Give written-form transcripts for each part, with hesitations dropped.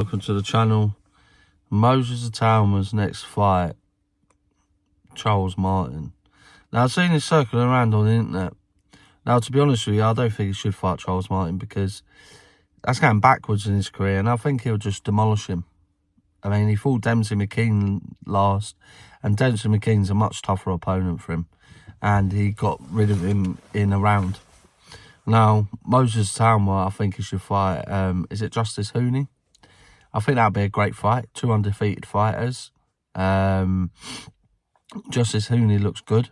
Welcome to the channel. Moses Itauma's next fight, Charles Martian. Now, I've seen this circling around on the internet. Now, to be honest with you, I don't think he should fight Charles Martian because that's going backwards in his career, and I think he'll just demolish him. I mean, he fought Dempsey Mckean last, and Dempsey Mckean's a much tougher opponent for him, and he got rid of him in a round. Now, Moses Itauma, I think he should fight, is it Justis Huni? I think that'd be a great fight. Two undefeated fighters. Justis Huni looks good.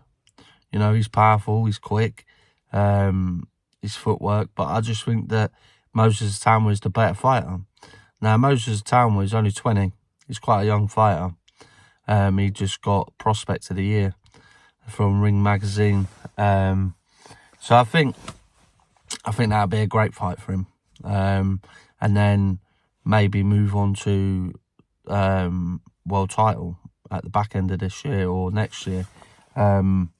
You know, he's powerful, he's quick, his footwork. But I just think that Moses Itauma is the better fighter. Now, Moses Itauma is only 20. He's quite a young fighter. He just got Prospect of the Year from Ring Magazine. So I think that'd be a great fight for him. And then maybe move on to world title at the back end of this year or next year. Yeah,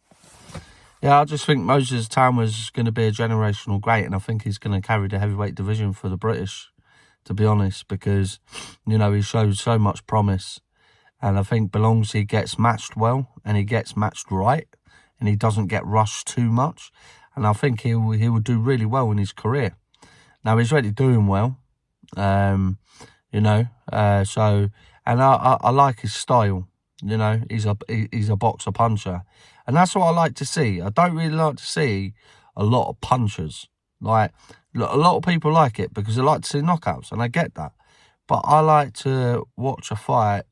I just think Moses Itauma is going to be a generational great, and I think he's going to carry the heavyweight division for the British, to be honest, because, you know, he shows so much promise, and I think belongs he gets matched well, and he gets matched right, and he doesn't get rushed too much, and I think he will do really well in his career. Now, he's already doing well. You know, so, and I like his style. You know, he's a boxer puncher, and that's what I like to see. I don't really like to see a lot of punchers. Like, a lot of people like it because they like to see knockouts, and I get that. But I like to watch a fight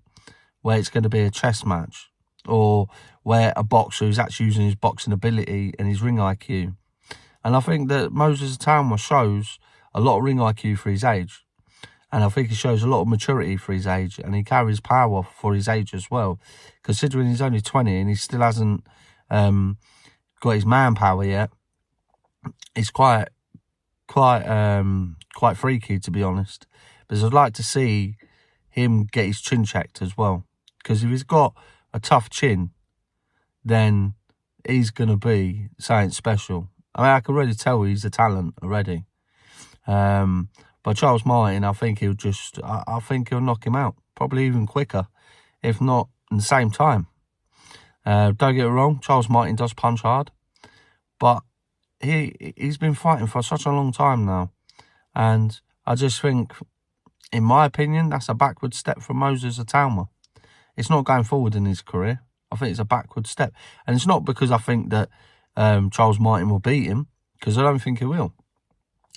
where it's going to be a chess match, or where a boxer who's actually using his boxing ability and his ring IQ. And I think that Moses Itauma shows a lot of ring IQ for his age. And I think he shows a lot of maturity for his age, and he carries power for his age as well. Considering he's only 20 and he still hasn't got his manpower yet, it's quite freaky, to be honest. Because I'd like to see him get his chin checked as well. Because if he's got a tough chin, then he's going to be something special. I mean, I can really tell he's a talent already. But Charles Martian, I think he'll knock him out, probably even quicker, if not in the same time. Don't get it wrong, Charles Martian does punch hard, but he's been fighting for such a long time now, and I just think, in my opinion, that's a backward step for Moses Itauma. It's not going forward in his career. I think it's a backward step, and it's not because I think that Charles Martian will beat him, because I don't think he will.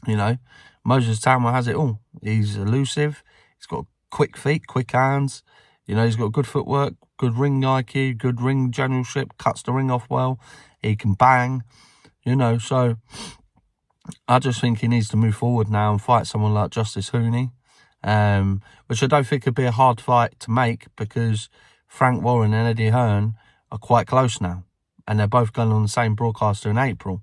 You know, Moses Itauma has it all. He's elusive. He's got quick feet, quick hands. You know, he's got good footwork, good ring IQ, good ring generalship, cuts the ring off well. He can bang, you know. So I just think he needs to move forward now and fight someone like Justis Huni, which I don't think would be a hard fight to make because Frank Warren and Eddie Hearn are quite close now. And they're both going on the same broadcaster in April.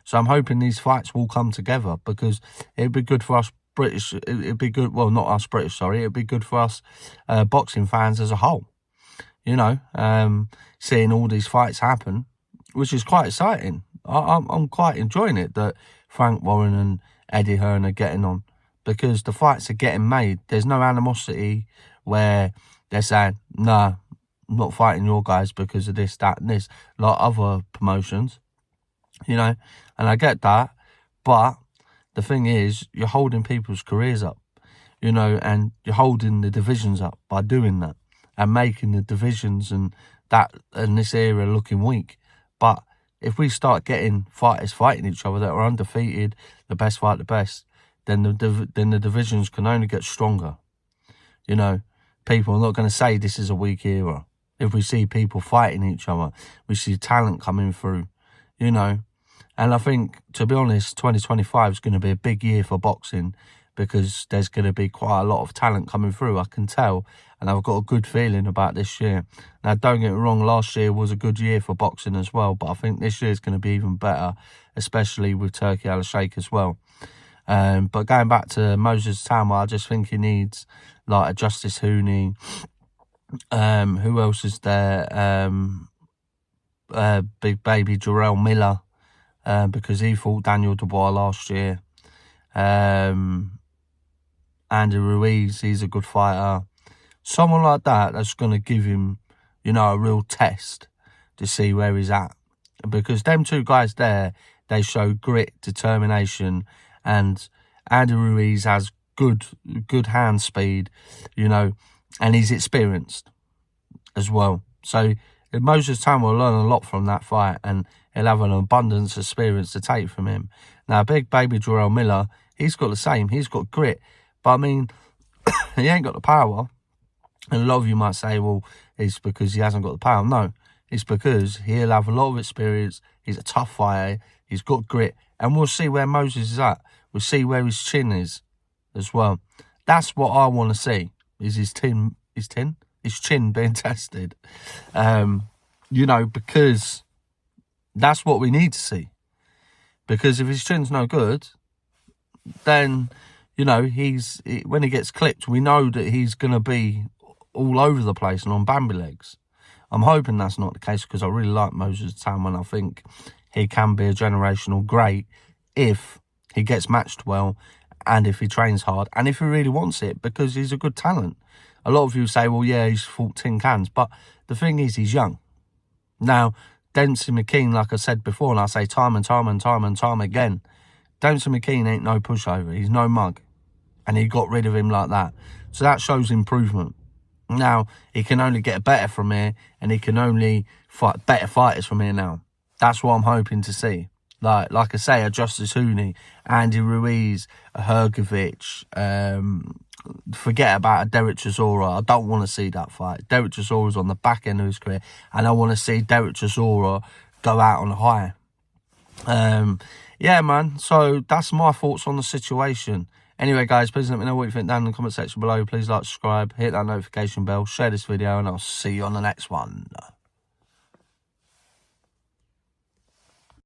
So I'm hoping these fights will come together because it'd be good for us British. It'd be good, well, not us British, sorry. It'd be good for us boxing fans as a whole. You know, seeing all these fights happen, which is quite exciting. I'm quite enjoying it that Frank Warren and Eddie Hearn are getting on because the fights are getting made. There's no animosity where they're saying, nah, I'm not fighting your guys because of this, that, and this, like other promotions. You know, and I get that, but the thing is, you're holding people's careers up, you know, and you're holding the divisions up by doing that and making the divisions and this era looking weak. But if we start getting fighters fighting each other that are undefeated, the best fight the best, then the divisions can only get stronger. You know, people are not going to say this is a weak era. If we see people fighting each other, we see talent coming through, you know. And I think, to be honest, 2025 is going to be a big year for boxing because there's going to be quite a lot of talent coming through, I can tell. And I've got a good feeling about this year. Now, don't get me wrong, last year was a good year for boxing as well. But I think this year is going to be even better, especially with Turki Al-Sheikh as well. But going back to Moses Itauma, I just think he needs like a Justis Huni. Who else is there? Big baby Jarrell Miller. Because he fought Daniel Dubois last year. Andy Ruiz, he's a good fighter. Someone like that, that's going to give him, you know, a real test to see where he's at. Because them two guys there, they show grit, determination, and Andy Ruiz has good hand speed, you know, and he's experienced as well. So Moses Tan will learn a lot from that fight, and he'll have an abundance of experience to take from him. Now, big baby Jarrell Miller, he's got the same. He's got grit. But, I mean, he ain't got the power. And a lot of you might say, well, it's because he hasn't got the power. No, it's because he'll have a lot of experience. He's a tough fighter. He's got grit. And we'll see where Moses is at. We'll see where his chin is as well. That's what I want to see, is his chin being tested. You know, because that's what we need to see. Because if his chin's no good, then, you know, when he gets clipped, we know that he's going to be all over the place and on Bambi legs. I'm hoping that's not the case, because I really like Moses Tan, and I think he can be a generational great if he gets matched well and if he trains hard and if he really wants it, because he's a good talent. A lot of you say, well, yeah, he's fought tin cans, but the thing is, he's young. Now, Dempsey Mckean, like I said before, and I say time and time again, Dempsey Mckean ain't no pushover. He's no mug. And he got rid of him like that. So that shows improvement. Now, he can only get better from here, and he can only fight better fighters from here now. That's what I'm hoping to see. Like I say, a Justis Huni, Andy Ruiz, a Hrgovic, forget about a Derek Chisora. I don't want to see that fight. Derek Chisora's on the back end of his career, and I want to see Derek Chisora go out on a high. Yeah, man. So that's my thoughts on the situation. Anyway, guys, please let me know what you think down in the comment section below. Please like, subscribe, hit that notification bell, share this video, and I'll see you on the next one.